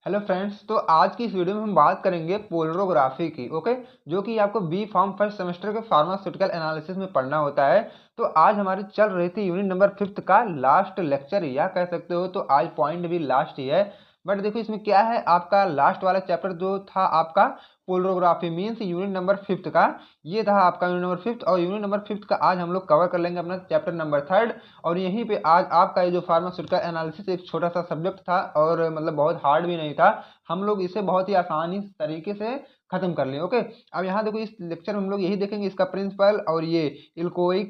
Hello friends, तो आज की इस वीडियो में हम बात करेंगे पोलरोग्राफी की। ओके, जो कि आपको बी फार्म फर्स्ट सेमेस्टर के फार्मास्यूटिकल एनालिसिस में पढ़ना होता है। तो आज हमारी चल रही थी यूनिट नंबर 5 का लास्ट लेक्चर, या कह सकते हो तो आज पॉइंट भी लास्ट ही है। बट देखो इसमें क्या है, आपका लास्ट वाला चैप्टर जो था आपका पोलरोग्राफी मीन्स यूनिट नंबर 5 का, ये था आपका यूनिट नंबर 5। और यूनिट नंबर 5 का आज हम लोग कवर कर लेंगे अपना चैप्टर नंबर 3। और यहीं पे आज आपका ये जो फार्मास्यूटिकल एनालिसिस एक छोटा सा सब्जेक्ट था और मतलब बहुत हार्ड भी नहीं था, हम लोग इसे बहुत ही आसानी तरीके से खत्म कर लिए। ओके, अब यहाँ देखो इस लेक्चर में हम लोग यही देखेंगे इसका प्रिंसिपल और ये इल्कोइक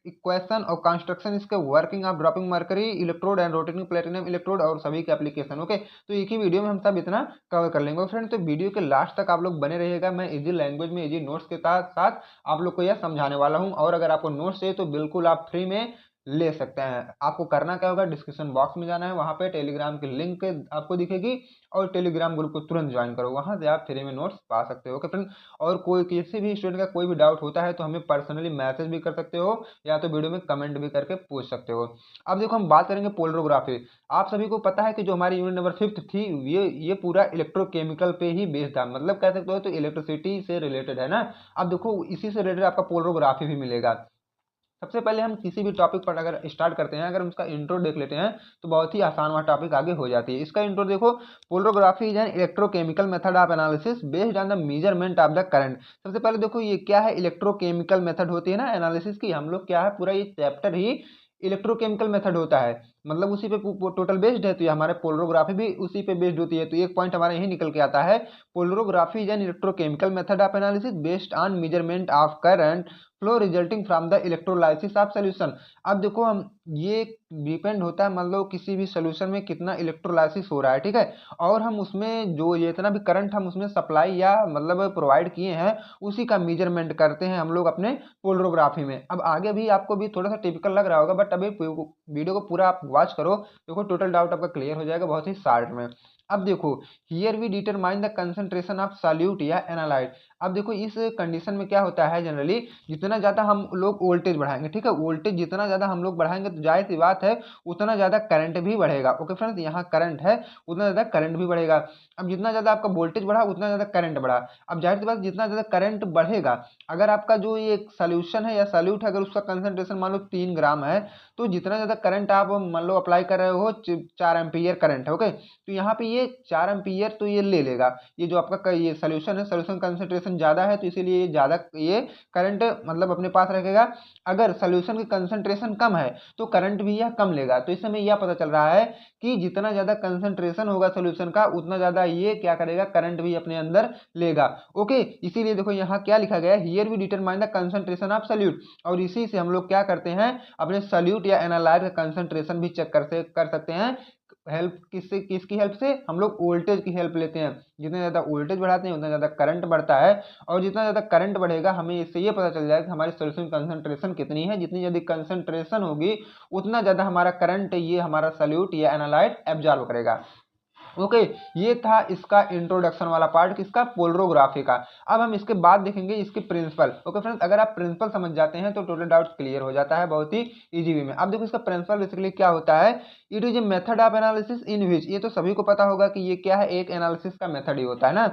इक्वेशन और कंस्ट्रक्शन, इसके working of dropping mercury electrode and rotating platinum electrode और सभी के एप्लीकेशन। ओके, तो एक ही वीडियो में हम सब इतना कवर कर लेंगे फ्रेंड। तो वीडियो के लास्ट तक आप लोग बने रहिएगा, मैं इजी लैंग्वेज में इजी नोट्स के साथ साथ आप लोग को यह समझाने वाला हूँ। और अगर आपको नोट्स चाहिए तो बिल्कुल आप फ्री में ले सकते हैं। आपको करना क्या होगा, डिस्क्रिप्शन बॉक्स में जाना है, वहां पे टेलीग्राम की लिंक आपको दिखेगी और टेलीग्राम ग्रुप को तुरंत ज्वाइन करो, वहां से आप फ्री में नोट्स पा सकते हो। ओके फ्रेंड, और कोई किसी भी स्टूडेंट का कोई भी डाउट होता है तो हमें पर्सनली मैसेज भी कर सकते हो या तो वीडियो में कमेंट भी करके पूछ सकते हो। अब देखो हम बात करेंगे पोलरोग्राफी। आप सभी को पता है कि जो हमारी यूनिट नंबर 5 थी ये पूरा इलेक्ट्रोकेमिकल पे ही बेस्ड था, मतलब कह सकते हो तो इलेक्ट्रिसिटी से रिलेटेड है ना। अब देखो इसी से रिलेटेड आपका पोलरोग्राफी भी मिलेगा। सबसे पहले हम किसी भी टॉपिक पर अगर स्टार्ट करते हैं, अगर हम उसका इंट्रो देख लेते हैं तो बहुत ही आसान वह टॉपिक आगे हो जाती है। इसका इंट्रो देखो, polarography is an electrochemical method of analysis based on the measurement of the current. सबसे पहले देखो ये क्या है, इलेक्ट्रोकेमिकल मेथड होती है ना एनालिसिस की। हम लोग क्या है, पूरा ये चैप्टर ही इलेक्ट्रोकेमिकल मेथड होता है, मतलब उसी पे टोटल बेस्ड है। तो ये हमारे पोलरोग्राफी भी उसी पे बेस्ड होती है। तो एक पॉइंट हमारा यही निकल के आता है, polarography is an electrochemical method of analysis based on measurement of current flow resulting from the electrolysis of solution. अब देखो हम ये डिपेंड होता है, मान लो किसी भी सोल्यूशन में कितना इलेक्ट्रोलाइसिस हो रहा है, ठीक है, और हम उसमें जो ये इतना भी करंट हम उसमें सप्लाई या मतलब प्रोवाइड किए हैं उसी का मेजरमेंट करते हैं हम लोग अपने पोलरोग्राफी में। अब आगे भी आपको भी थोड़ा सा टिपिकल लग रहा होगा, बट अभी वीडियो को पूरा आप वॉच करो, देखो टोटल डाउट आपका क्लियर हो जाएगा बहुत ही शॉर्ट में। अब देखो, here we determine the concentration of solute या एनालाइट। अब देखो इस कंडीशन में क्या होता है, जनरली जितना ज़्यादा हम लोग वोल्टेज बढ़ाएंगे, ठीक है, वोल्टेज जितना ज़्यादा हम लोग बढ़ाएंगे तो जाहिर सी बात है उतना ज़्यादा करंट भी बढ़ेगा। ओके फ्रेंड्स, यहाँ करंट है, उतना ज़्यादा करंट भी बढ़ेगा। अब जितना ज़्यादा आपका वोल्टेज बढ़ा उतना ज़्यादा करंट बढ़ा। अब जाहिर सी बात जितना ज़्यादा करंट बढ़ेगा, अगर आपका जो ये सोल्यूशन है या सॉल्यूट है, अगर उसका कंसंट्रेशन मान लो 3 ग्राम है, तो जितना ज़्यादा करंट आप मान लो अप्लाई कर रहे हो 4 एम्पीयर करंट है। ओके, तो यहाँ पे ये 4 एम्पीयर तो ये ले लेगा। ये जो आपका ये सोल्यूशन है, सोल्यूशन कंसंट्रेशन ज़्यादा है तो इसीलिए ये ज़्यादा ये करंट मतलब अपने पास रखेगा। अगर सोल्यूशन की कंसंट्रेशन कम है तो करंट भी यह कम लेगा। तो इस समय यह पता चल रहा है कि जितना ज़्यादा कंसंट्रेशन होगा सोल्यूशन का उतना ज़्यादा ये क्या करेगा, करंट भी अपने अंदर लेगा। ओके, इसीलिए देखो यहाँ क्या लिखा गया है, here we determine the concentration of solute. और इसी से हम लोग क्या करते हैं, अपने सॉल्यूट या एनालाइट का कंसंट्रेशन भी चेक कर सकते हैं। हेल्प किससे, किसकी हेल्प से, हम लोग वोल्टेज की हेल्प लेते हैं। जितना ज़्यादा वोल्टेज बढ़ाते हैं उतना ज़्यादा करंट बढ़ता है, और जितना ज़्यादा करंट बढ़ेगा हमें इससे ये पता चल जाएगा कि हमारी सोल्यूशन कंसंट्रेशन कितनी है। जितनी ज़्यादा कंसंट्रेशन होगी उतना ज़्यादा हमारा करंट ये हमारा सॉल्यूट या एनालाइट एब्जॉर्ब करेगा। ओके, ये था इसका इंट्रोडक्शन वाला पार्ट किसका, पोलरोग्राफी का। अब हम इसके बाद देखेंगे इसके प्रिंसिपल। ओके फ्रेंड्स, अगर आप प्रिंसिपल समझ जाते हैं तो टोटल डाउट क्लियर हो जाता है बहुत ही इजी वे में। अब देखो इसका प्रिंसिपल बेसिकली क्या होता है, it is a method of analysis in which, ये तो सभी को पता होगा कि ये क्या है, एक एनालिसिस का मेथड ही होता है ना।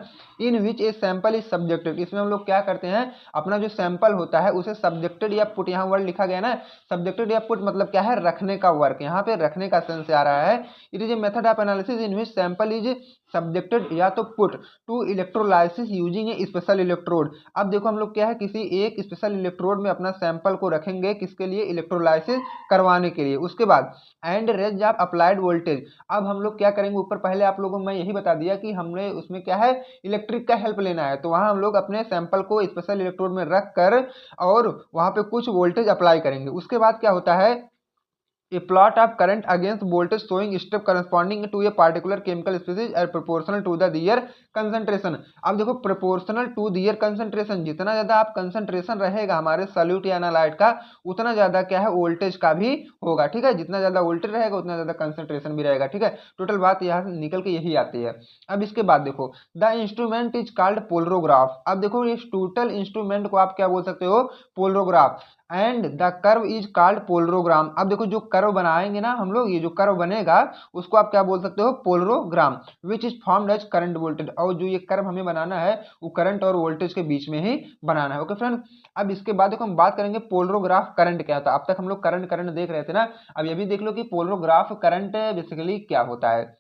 इन विच ए सैंपल इज सब्जेक्टेड, इसमें हम लोग क्या करते हैं, अपना जो सैंपल होता है उसे सब्जेक्टेड या पुट, यहाँ वर्ड लिखा गया ना, सब्जेक्टेड या पुट मतलब क्या है, रखने का वर्क, यहाँ पे रखने का सेंस आ रहा है। It is a method of analysis in which sample is subjected या तो put to electrolysis using a special electrode. अब देखो हम लोग क्या है, किसी एक स्पेशल इलेक्ट्रोड में अपना सैंपल को रखेंगे, किसके लिए, इलेक्ट्रोलाइसिस करवाने के लिए। उसके बाद and range of applied voltage. अब हम लोग क्या करेंगे, ऊपर पहले आप लोगों को मैं यही बता दिया कि हमने उसमें क्या है, इलेक्ट्रिक का हेल्प लेना है, तो वहां हम लोग अपने सैंपल को स्पेशल इलेक्ट्रोड में रख कर और वहां पे कुछ वोल्टेज अप्लाई करेंगे। उसके बाद क्या होता है, a plot of current against voltage showing step corresponding to a particular chemical species are proportional to the their concentration। अब देखो proportional to their concentration, जितना ज्यादा आप कंसंट्रेशन रहेगा हमारे सॉल्यूट या एनालाइट का उतना ज्यादा क्या है, वोल्टेज का भी होगा, ठीक है, जितना ज्यादा वोल्टेज रहेगा उतना ज्यादा कंसंट्रेशन भी रहेगा, ठीक है। टोटल बात यहाँ से निकल के यही आती है। अब इसके बाद देखो, द इंस्ट्रूमेंट इज कॉल्ड पोलरोग्राफ। अब देखो इस टोटल इंस्ट्रूमेंट को आप क्या बोल सकते हो, polarograph. And the curve is called polarogram. अब देखो जो कर्व कर्व बनाएंगे ना हम लोग, ये जो कर्व बनेगा उसको आप क्या बोल सकते हो, polarogram, which is formed as current voltage. और जो ये कर्व हमें बनाना है वो करंट और वोल्टेज के बीच में ही बनाना है। ओके फ्रेंड, अब इसके बाद देखो हम बात करेंगे पोलरोग्राफ करंट क्या होता है। अब तक हम लोग करंट करंट देख रहे थे ना, अब ये भी देख लो कि पोलरोग्राफ करंट बेसिकली क्या होता है।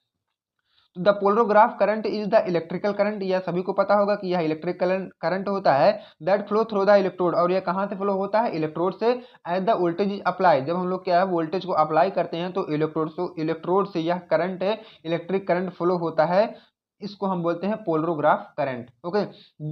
The polarograph current is the electrical current, यह सभी को पता होगा कि यह इलेक्ट्रिक करंट होता है, that flow through the electrode, और यह कहाँ से फ्लो होता है, इलेक्ट्रोड से। As the voltage is apply, जब हम लोग क्या है वोल्टेज को अप्लाई करते हैं तो इलेक्ट्रोड से यह करंट है, इलेक्ट्रिक करंट फ्लो होता है, इसको हम बोलते हैं polarograph current. Okay,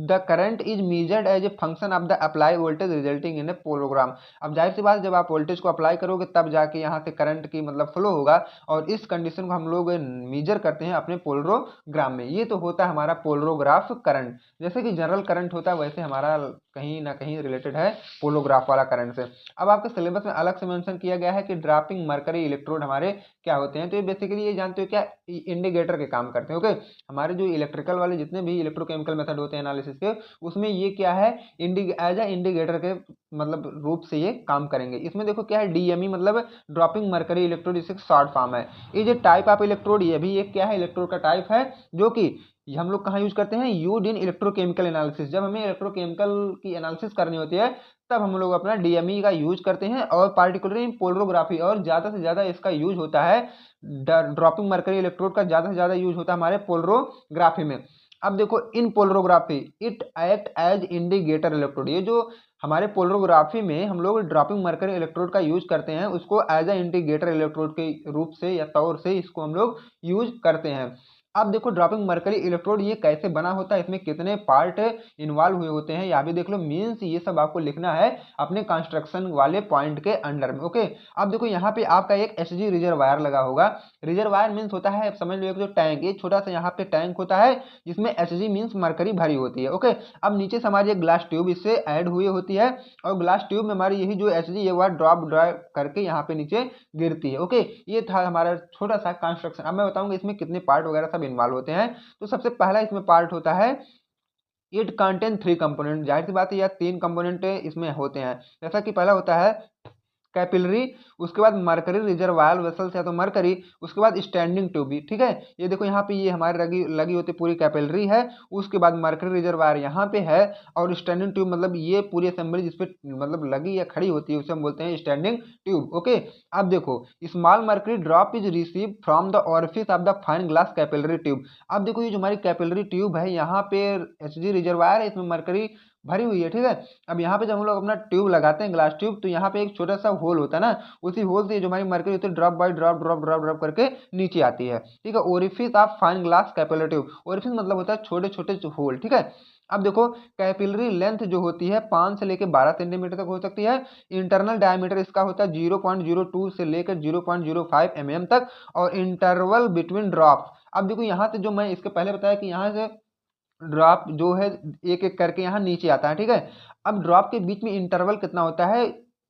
the current is measured as a function of the apply voltage resulting in a polarogram. अब जाहिर सी बात, जब आप वोल्टेज को अप्लाई करोगे तब जाके यहाँ से करंट की मतलब फ्लो होगा, और इस कंडीशन को हम लोग मेजर करते हैं अपने पोलरोग्राम में। ये तो होता है हमारा पोलरोग्राफ करंट। जैसे कि जनरल करंट होता है वैसे हमारा कहीं ना कहीं रिलेटेड है पोलोग्राफ वाला करंट से। अब आपके सिलेबस में अलग से मेंशन किया गया है कि ड्रॉपिंग मरकरी इलेक्ट्रोड हमारे क्या होते हैं, तो ये बेसिकली ये जानते हो क्या, इंडिकेटर के काम करते हैं। ओके, हमारे जो इलेक्ट्रिकल वाले जितने भी इलेक्ट्रोकेमिकल मेथड होते हैं एनालिसिस के, उसमें ये क्या है, एज अ इंडिकेटर के मतलब रूप से ये काम करेंगे। इसमें देखो क्या है, डीएमई मतलब ड्रॉपिंग मरकरी इलेक्ट्रोड, इससे शॉर्ट फॉर्म है। ये जो टाइप ऑफ इलेक्ट्रोड, ये भी एक क्या है, इलेक्ट्रोड का टाइप है, जो कि ये हम लोग कहाँ यूज करते हैं, यूज इन इलेक्ट्रोकेमिकल एनालिसिस। जब हमें इलेक्ट्रोकेमिकल की एनालिसिस करनी होती है तब हम लोग अपना डीएमई का यूज करते हैं, और पार्टिकुलरली पोलरोग्राफी, और ज़्यादा से ज़्यादा इसका यूज होता है ड्रॉपिंग मरकरी इलेक्ट्रोड का ज़्यादा से ज़्यादा यूज होता है हमारे पोलरोग्राफी में। अब देखो, in polarography it act as indicator electrode, ये जो हमारे पोलरोग्राफी में हम लोग ड्रॉपिंग मरकरी इलेक्ट्रोड का यूज करते हैं, उसको एज अ इंडिकेटर इलेक्ट्रोड के रूप से या तौर से इसको हम लोग यूज करते हैं। अब देखो, ड्रॉपिंग मरकरी इलेक्ट्रोड ये कैसे बना होता है, इसमें कितने पार्ट इन्वॉल्व हुए होते हैं, यहाँ भी देख लो। मीन्स ये सब आपको लिखना है अपने कंस्ट्रक्शन वाले पॉइंट के अंडर में। ओके, अब देखो यहाँ पे आपका एक एचजी रिजर्वायर लगा होगा। रिजर्वायर मीन्स होता है, समझ लो एक जो टैंक, ये छोटा सा यहाँ पे टैंक होता है जिसमें एचजी मीन्स मरकरी भरी होती है। ओके, अब नीचे से हमारी एक ग्लास ट्यूब इससे ऐड हुई होती है, और ग्लास ट्यूब में हमारी यही जो एचजी ये वह ड्रॉप करके यहाँ पे नीचे गिरती है। ओके, ये था हमारा छोटा सा कंस्ट्रक्शन। अब मैं बताऊंगा इसमें कितने पार्ट वगैरह सब इन्वॉल्व होते हैं। तो सबसे पहला इसमें पार्ट होता है, इट कंटेन 3 कंपोनेंट। जाहिर सी बात है, यह 3 कंपोनेंट इसमें होते हैं। जैसा कि पहला होता है कैपिलरी, उसके बाद मरकरी रिजर्वायर वेसल्स या तो मरकरी, उसके बाद स्टैंडिंग ट्यूब भी। ठीक है, ये देखो यहाँ पे ये हमारी लगी होती पूरी कैपिलरी है, उसके बाद मरकरी रिजर्वायर यहाँ पे है, और स्टैंडिंग ट्यूब मतलब ये पूरी असेंबली जिसपे मतलब लगी या खड़ी होती है उसे हम बोलते हैं स्टैंडिंग ट्यूब। ओके, अब देखो, small mercury drop is receive from the orifice of the fine glass capillary tube. अब देखो, ये जो हमारी कैपिलरी ट्यूब है, यहाँ पे एचजी रिजर्वायर है, इसमें मरकरी भरी हुई है। ठीक है, अब यहाँ पे जब हम लोग अपना ट्यूब लगाते हैं, ग्लास ट्यूब, तो यहाँ पे एक छोटा सा होल होता है ना, उसी होल से जो हमारी मरकरी होती है drop by drop drop drop drop करके नीचे आती है। ठीक है, orifice of fine glass capillary tube, orifice मतलब होता है छोटे छोटे होल। ठीक है, अब देखो, कैपिलरी लेंथ जो होती है 5 से लेकर 12 सेंटीमीटर तक हो सकती है। इंटरनल डायमीटर इसका होता है 0.02 से लेकर 0.05 mm तक, और इंटरवल बिटवीन ड्रॉप। अब देखो, यहाँ से जो मैं इसके पहले बताया कि यहाँ से ड्रॉप जो है एक एक करके यहाँ नीचे आता है। ठीक है, अब ड्रॉप के बीच में इंटरवल कितना होता है,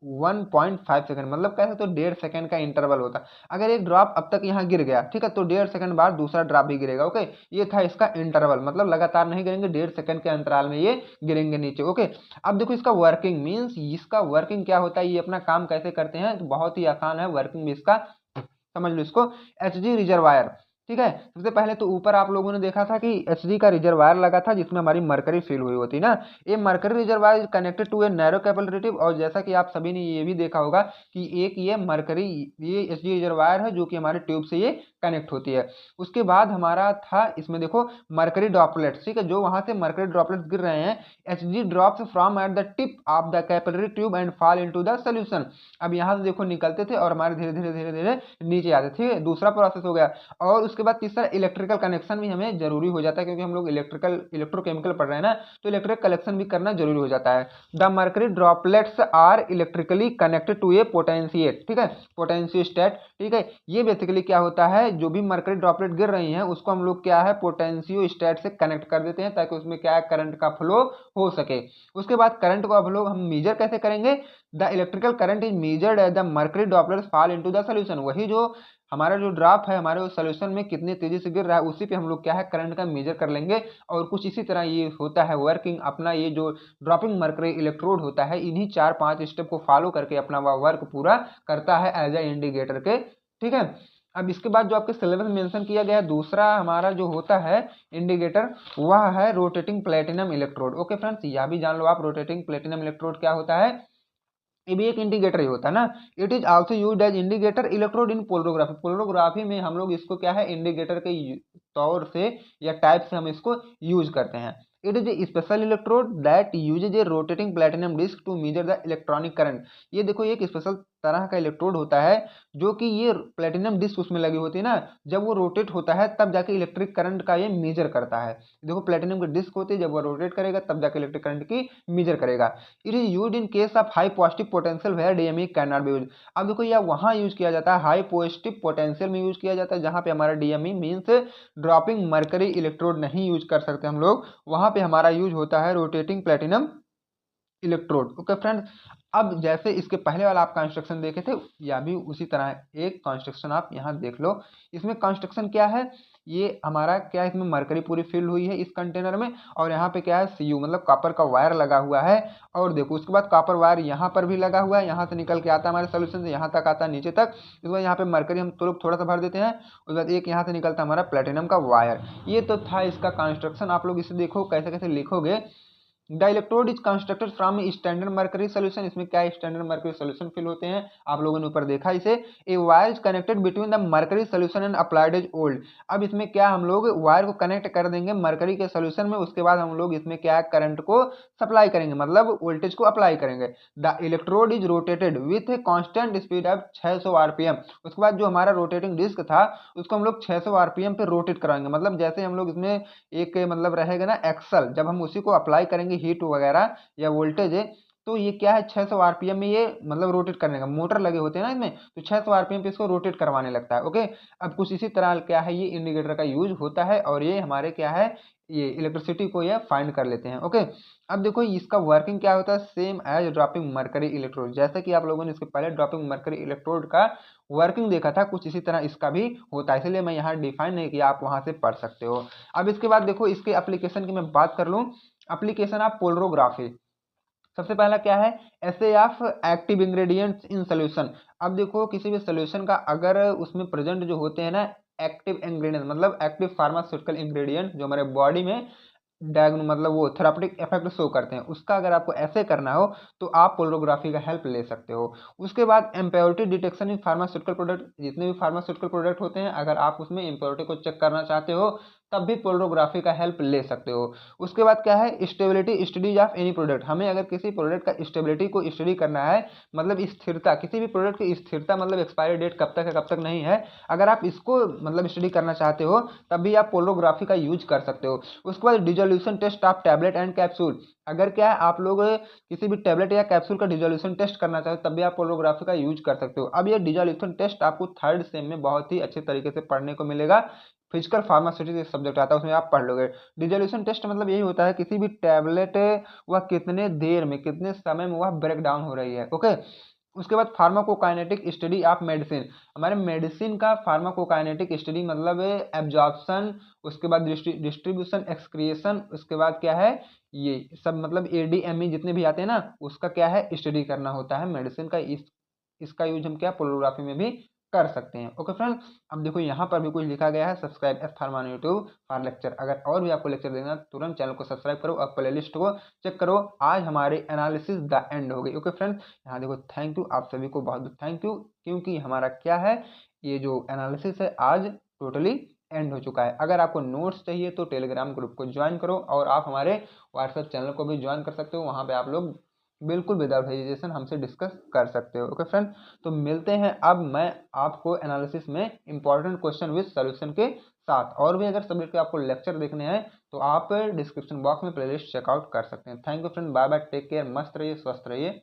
1.5 सेकंड, मतलब कह सकते हो 1.5 सेकंड का इंटरवल होता है। अगर एक ड्रॉप अब तक यहाँ गिर गया, ठीक है, तो 1.5 सेकंड बाद दूसरा ड्रॉप भी गिरेगा। ओके, ये था इसका इंटरवल, मतलब लगातार नहीं गिरेंगे, 1.5 सेकंड के अंतराल में ये गिरेंगे नीचे। ओके, अब देखो इसका वर्किंग, मीन्स इसका वर्किंग क्या होता है, ये अपना काम कैसे करते हैं, तो बहुत ही आसान है वर्किंग भी इसका, समझ लो इसको। एचजी रिजर्वायर, ठीक है, सबसे पहले तो ऊपर आप लोगों ने देखा था कि एचजी का रिजर्वायर लगा था जिसमें हमारी मरकरी फिल हुई होती ना। ये mercury reservoir is connected to a narrow capillary tube, और जैसा कि आप सभी ने ये भी देखा होगा कि एक ये मरकरी, ये एचजी रिजर्वायर है जो कि हमारे ट्यूब से ये कनेक्ट होती है। उसके बाद हमारा था इसमें देखो मरकरी ड्रॉपलेट्स। ठीक है, जो वहां से मरकरी ड्रॉपलेट्स गिर रहे हैं, Hg drops from at the tip of the capillary tube and fall into the solution. अब यहाँ से देखो निकलते थे और हमारे धीरे धीरे धीरे धीरे नीचे आते थे। दूसरा प्रोसेस हो गया, और उसके बाद तीसरा इलेक्ट्रिकल कनेक्शन भी हमें जरूरी हो जाता है, क्योंकि हम लोग इलेक्ट्रोकेमिकल पढ़ रहे हैं ना, तो इलेक्ट्रिक कनेक्शन भी करना जरूरी हो जाता है। The mercury droplets are electrically connected to a potentiostat. ठीक है, पोटेंशियोस्टेट। ठीक है, ये बेसिकली क्या होता है, जो भी मरकरी ड्रॉपलेट गिर रही हैं उसको हम लोग क्या है पोटेंशियोस्टेट से कनेक्ट कर देते हैं, ताकि उसमें क्या है करंट का फ्लो हो सके। उसके बाद करंट को अब लोग हम मेजर कैसे करेंगे, the electrical current is measured as the mercury droplets fall into the solution. वही जो हमारा जो ड्रॉप है हमारे उस सोल्यूशन में कितनी तेजी से गिर रहा है, उसी पे हम लोग क्या है करंट का मेजर कर लेंगे। और कुछ इसी तरह ये होता है वर्किंग अपना, ये जो ड्रॉपिंग मरकरी इलेक्ट्रोड होता है इन्हीं 4-5 स्टेप को फॉलो करके अपना वह वर्क पूरा करता है एज ए इंडिकेटर के। ठीक है, अब इसके बाद जो आपके सिलेबस में मेंशन किया गया है दूसरा हमारा जो होता है इंडिकेटर, वह है rotating platinum electrode. Okay friends, यह भी जान लो आप रोटेटिंग प्लेटिनम इलेक्ट्रोड क्या होता है, ये भी एक इंडिकेटर ही होता है ना। It is also used as indicator electrode in polarography. Polarography में हम लोग इसको क्या है इंडिकेटर के तौर से या टाइप से हम इसको यूज करते हैं। It is a special electrode that uses a rotating platinum disc to measure the electronic current. ये देखो एक स्पेशल तरह का इलेक्ट्रोड होता है जो कि ये प्लेटिनम डिस्क उसमें लगी होती है ना, जब वो रोटेट होता है तब जाके इलेक्ट्रिक करंट का ये मेजर करता है। देखो प्लेटिनम की डिस्क होती है, जब वो रोटेट करेगा तब जाके इलेक्ट्रिक करंट की मेजर करेगा। It is used in case of high positive potential where DME can not be used. अब देखो यह वहां यूज किया जाता है हाई पॉजिटिव पोटेंशियल में यूज किया जाता है जहां पे हमारा DME means dropping mercury electrode नहीं यूज कर सकते हम लोग, वहां पे हमारा यूज होता है rotating platinum electrode. Okay friends, अब जैसे इसके पहले वाला आप कंस्ट्रक्शन देखे थे या भी उसी तरह एक कंस्ट्रक्शन आप यहाँ देख लो। इसमें कंस्ट्रक्शन क्या है, ये हमारा क्या है, इसमें मरकरी पूरी फिल हुई है इस कंटेनर में, और यहाँ पे क्या है सीयू मतलब कॉपर का वायर लगा हुआ है। और देखो उसके बाद कॉपर वायर यहाँ पर भी लगा हुआ है, यहाँ से निकल के आता है हमारे सोल्यूशन से यहाँ तक आता है नीचे तक। उसके बाद यहाँ पे मरकरी हम तो लोग थोड़ा सा भर देते हैं, उसके बाद एक यहाँ से निकलता है हमारा प्लेटिनम का वायर। ये तो था इसका कंस्ट्रक्शन। आप लोग इसे देखो कैसे कैसे लिखोगे। The electrode is constructed from standard mercury solution. इसमें क्या स्टैंडर्ड मरकरी सोल्यूशन फिल होते हैं, आप लोगों ने ऊपर देखा इसे। A wire is connected between the mercury solution and applied as old. अब इसमें क्या हम लोग वायर को कनेक्ट कर देंगे मरकरी के सोल्यूशन में, उसके बाद हम लोग इसमें क्या करंट को सप्लाई करेंगे मतलब वोल्टेज को अप्लाई करेंगे। The electrode is rotated with a constant speed of 600 RPM. उसके बाद जो हमारा रोटेटिंग डिस्क था उसको हम लोग 600 आरपीएम पे रोटेट कराएंगे, मतलब जैसे हम लोग इसमें एक मतलब रहेगा ना एक्सल, जब हम उसी को अप्लाई करेंगे हीट वगैरह या वोल्टेज है तो ये क्या है 600 आरपीएम में ये मतलब रोटेट करने का, मोटर लगे होते हैं ना इसमें, तो 600 आरपीएम पे इसको रोटेट करवाने लगता है। ओके, अब कुछ इसी तरह क्या है ये इंडिकेटर का यूज होता है और ये हमारे क्या है ये इलेक्ट्रिसिटी को ये फाइंड कर लेते हैं। ओके, अब देखो इसका वर्किंग क्या होता है, same as dropping mercury electrode. जैसे कि आप लोगों ने इसके पहले ड्रॉपिंग मरकरी इलेक्ट्रोड का वर्किंग देखा था, कुछ इसी तरह इसका भी होता है, इसलिए मैं यहाँ डिफाइन नहीं किया, आप वहां से पढ़ सकते हो। अब इसके बाद देखो इसके एप्लीकेशन की मैं बात कर लूँ। एप्लीकेशन ऑफ पोलरोग्राफी, सबसे पहला क्या है assay of active ingredients in solution. अब देखो किसी भी सोल्यूशन का अगर उसमें प्रेजेंट जो होते हैं ना एक्टिव इंग्रेडिएंट मतलब एक्टिव फार्मास्यूटिकल इंग्रेडिएंट जो हमारे बॉडी में डायग्नो मतलब वो थेरापेटिक इफेक्ट शो करते हैं, उसका अगर आपको ऐसे करना हो तो आप पोलरोग्राफी का हेल्प ले सकते हो। उसके बाद impurity detection in pharmaceutical product, जितने भी फार्मास्यूटिकल प्रोडक्ट होते हैं अगर आप उसमें इम्प्योरिटी को चेक करना चाहते हो तब भी पोलरोग्राफी का हेल्प ले सकते हो। उसके बाद क्या है stability studies of any product, हमें अगर किसी प्रोडक्ट का स्टेबिलिटी को स्टडी करना है मतलब स्थिरता, किसी भी प्रोडक्ट की स्थिरता मतलब एक्सपायरी डेट कब तक है कब तक नहीं है, अगर आप इसको मतलब स्टडी करना चाहते हो तब भी आप पोलरोग्राफी का यूज कर सकते हो। उसके बाद dissolution test of tablet and capsule, अगर क्या है आप लोग किसी भी टैबलेट या कैप्सूल का डिजोल्यूशन टेस्ट करना चाहते हो तब भी आप पोलरोग्राफी का यूज कर सकते हो। अब ये डिजोल्यूशन टेस्ट आपको थर्ड सेम में बहुत ही अच्छे तरीके से पढ़ने को मिलेगा, फिजिकल फार्मास्यूटिक्स सब्जेक्ट आता है उसमें आप पढ़ लोगे। डिजोल्यूशन टेस्ट मतलब यही होता है किसी भी टैबलेट वह कितने देर में कितने समय में वह ब्रेक डाउन हो रही है। ओके, उसके बाद फार्माकोकाइनेटिक स्टडी ऑफ मेडिसिन, हमारे मेडिसिन का फार्माकोकाइनेटिक स्टडी मतलब एब्जॉर्प्शन, उसके बाद डिस्ट्रीब्यूशन एक्सक्रिएशन, उसके बाद क्या है ये सब मतलब एडीएमई जितने भी आते हैं ना उसका क्या है स्टडी करना होता है मेडिसिन का। इसका यूज हम क्या पोलोग्राफी में भी कर सकते हैं। ओके फ्रेंड्स, अब देखो यहाँ पर भी कुछ लिखा गया है subscribe S pharma YouTube for lecture. अगर और भी आपको लेक्चर देखना तुरंत चैनल को सब्सक्राइब करो और प्ले लिस्ट को चेक करो। आज हमारी एनालिसिस द एंड हो गई। ओके फ्रेंड्स, यहाँ देखो थैंक यू, आप सभी को बहुत बहुत थैंक यू, क्योंकि हमारा क्या है ये जो एनालिसिस है आज टोटली एंड हो चुका है। अगर आपको नोट्स चाहिए तो टेलीग्राम ग्रुप को ज्वाइन करो और आप हमारे व्हाट्सएप चैनल को भी ज्वाइन कर सकते हो, वहाँ पे आप लोग बिल्कुल विदाउट हेजिटेशन हमसे डिस्कस कर सकते हो। ओके फ्रेंड, तो मिलते हैं अब मैं आपको एनालिसिस में इंपॉर्टेंट क्वेश्चन विद सॉल्यूशन के साथ। और भी अगर सब्जेक्ट के आपको लेक्चर देखने हैं तो आप डिस्क्रिप्शन बॉक्स में प्लेलिस्ट चेकआउट कर सकते हैं। Thank you friend, bye bye, take care, मस्त रहिए, स्वस्थ रहिए।